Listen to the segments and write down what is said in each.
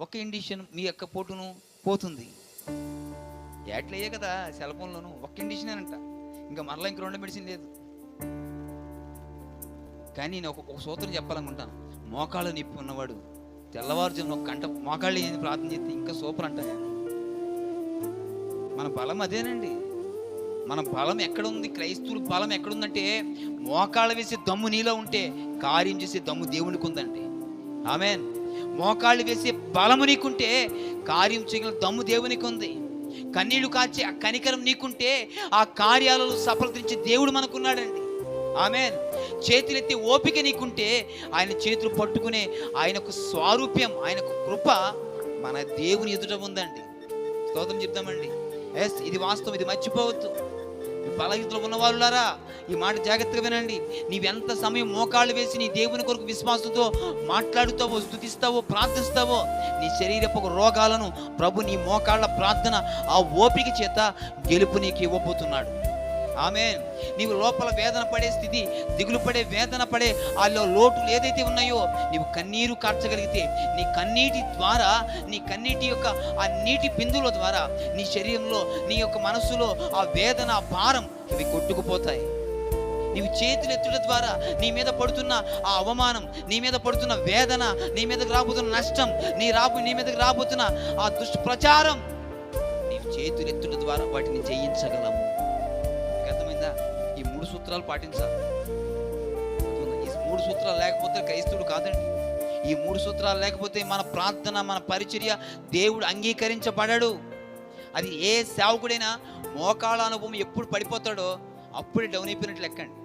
ఒక ఇండిషన్ మీ యొక్క పోటును పోతుంది. యాడ్లు అయ్యే కదా సెల్ ఫోన్లోను, ఒక్క ఇండిషన్ అంట, ఇంకా మరలా ఇంక 2 మెడిసిన్ లేదు. కానీ నేను ఒక సూత్రం చెప్పాలనుకుంటాను. మోకాళ్ళు నొప్పి ఉన్నవాడు తెల్లవారుజామున ఒక గంట మోకాళ్ళు వేసి ప్రార్థన చేస్తే ఇంకా సూపర్ అంట. మన బలం అదేనండి. మన బలం ఎక్కడుంది? క్రైస్తవుల బలం ఎక్కడుందంటే మోకాళ్ళ వేసే దమ్ము నీలో ఉంటే కార్యం చేసే దమ్ము దేవునికి ఉందండి. ఆమేన్. మోకాళ్ళు వేసే బలము నీకుంటే కార్యం చేయగల దమ్ము దేవునికి ఉంది. కన్నీళ్లు కాచే ఆ కనికరం నీకుంటే ఆ కార్యాలలో సఫలతించే దేవుడు మనకున్నాడండి. ఆమేన్. చేతులెత్తి ఓపిక నీకుంటే ఆయన చేతులు పట్టుకునే ఆయనకు స్వారూప్యం, ఆయనకు కృప మన దేవుని ఎదుట ఉందండి. స్తోత్రం చెప్తామండి. ఎస్, ఇది వాస్తవం, ఇది మర్చిపోవద్దు. బలహీనతలో ఉన్నవారులారా ఈ మాట జాగ్రత్తగా వినండి. నీవెంత సమయం మోకాళ్ళు వేసి నీ దేవుని కొరకు విశ్వాసంతో మాట్లాడుతావో, స్తుతిస్తావో, ప్రార్థిస్తావో, నీ శరీరపు రోగాలను ప్రభు నీ మోకాళ్ళ ప్రార్థన ఆ ఓపిక చేత గెలుపు నీకు ఇవ్వబోతున్నాడు. ఆమేన్. నీవు లోపల వేదన పడే స్థితి, దిగులు పడే, వేదన పడే ఆ లోటులు ఏదైతే ఉన్నాయో నీవు కన్నీరు కార్చగలిగితే నీ కన్నీటి ద్వారా, నీ కన్నీటి యొక్క ఆ నీటి బిందువుల ద్వారా నీ శరీరంలో, నీ యొక్క మనస్సులో ఆ వేదన, ఆ భారం ఇవి కొట్టుకుపోతాయి. నీవు చేతులెత్తుట ద్వారా నీ మీద పడుతున్న ఆ అవమానం, నీ మీద పడుతున్న వేదన, నీ మీదకి రాబోతున్న నష్టం, నీ మీదకి రాబోతున్న ఆ దుష్ప్రచారం, నీవు చేతులెత్తుట ద్వారా వాటిని జయించగలము. అర్థమైందా? ఈ 3 సూత్రాలు పాటించాలి. ఈ 3 సూత్రాలు లేకపోతే క్రైస్తవుడు కాదండి. ఈ 3 సూత్రాలు లేకపోతే మన ప్రార్థన, మన పరిచర్య దేవుడు అంగీకరించబడడు. అది ఏ సేవకుడైనా మోకాళ్ళ అనుభవం ఎప్పుడు పడిపోతాడో అప్పుడే డౌన్ అయిపోయినట్లు లెక్కండి.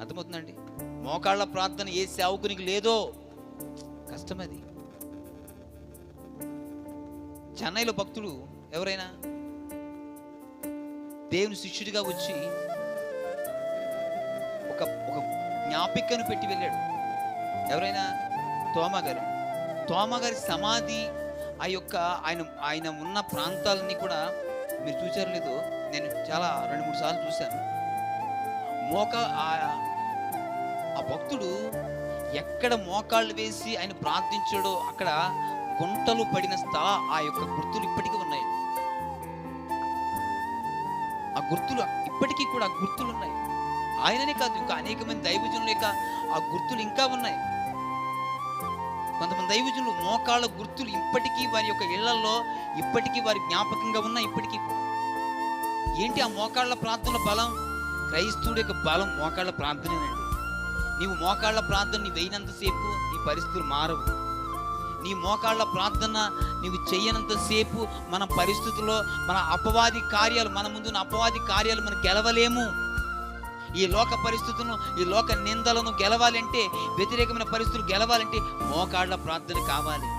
అర్థమవుతుందండి? మోకాళ్ళ ప్రార్థన ఏ సేవకునికి లేదో కష్టం. అది చెన్నైలో భక్తుడు ఎవరైనా దేవుని శిష్యుడిగా వచ్చి ఒక జ్ఞాపికను పెట్టి వెళ్ళాడు. ఎవరైనా? తోమా గారి సమాధి, ఆ యొక్క ఆయన ఉన్న ప్రాంతాలన్నీ కూడా మీరు చూసారు లేదో, నేను చాలా 2-3 సార్లు చూశాను. ఆ భక్తుడు ఎక్కడ మోకాళ్ళు వేసి ఆయన ప్రార్థించాడో అక్కడ గుంటలు పడిన ఆ యొక్క గుర్తులు ఇప్పటికీ ఉన్నాయి. ఆ గుర్తులు ఇప్పటికీ కూడా ఆ గుర్తులు ఉన్నాయి. ఆయననే కాదు, ఇంకా అనేక మంది దైవజనుల యొక్క ఆ గుర్తులు ఇంకా ఉన్నాయి. కొంతమంది దైవజనులు మోకాళ్ళ గుర్తులు ఇప్పటికీ వారి యొక్క ఇళ్లలో ఇప్పటికీ వారి జ్ఞాపకంగా ఉన్నాయి. ఇప్పటికీ ఏంటి ఆ మోకాళ్ళ ప్రార్థనల బలం? క్రైస్తవుడి యొక్క బలం మోకాళ్ళ ప్రార్థనేనండి. నీవు మోకాళ్ళ ప్రార్థన నీ వేయినంతసేపు నీ పరిస్థితులు మారవు. నీ మోకాళ్ళ ప్రార్థన నీవు చెయ్యనంతసేపు మన పరిస్థితుల్లో మన అపవాది కార్యాలు, మన ముందున్న అపవాది కార్యాలు మనం గెలవలేము. ఈ లోక పరిస్థితులను, ఈ లోక నిందలను గెలవాలంటే, వ్యతిరేకమైన పరిస్థితులు గెలవాలంటే మోకాళ్ళ ప్రార్థన కావాలి.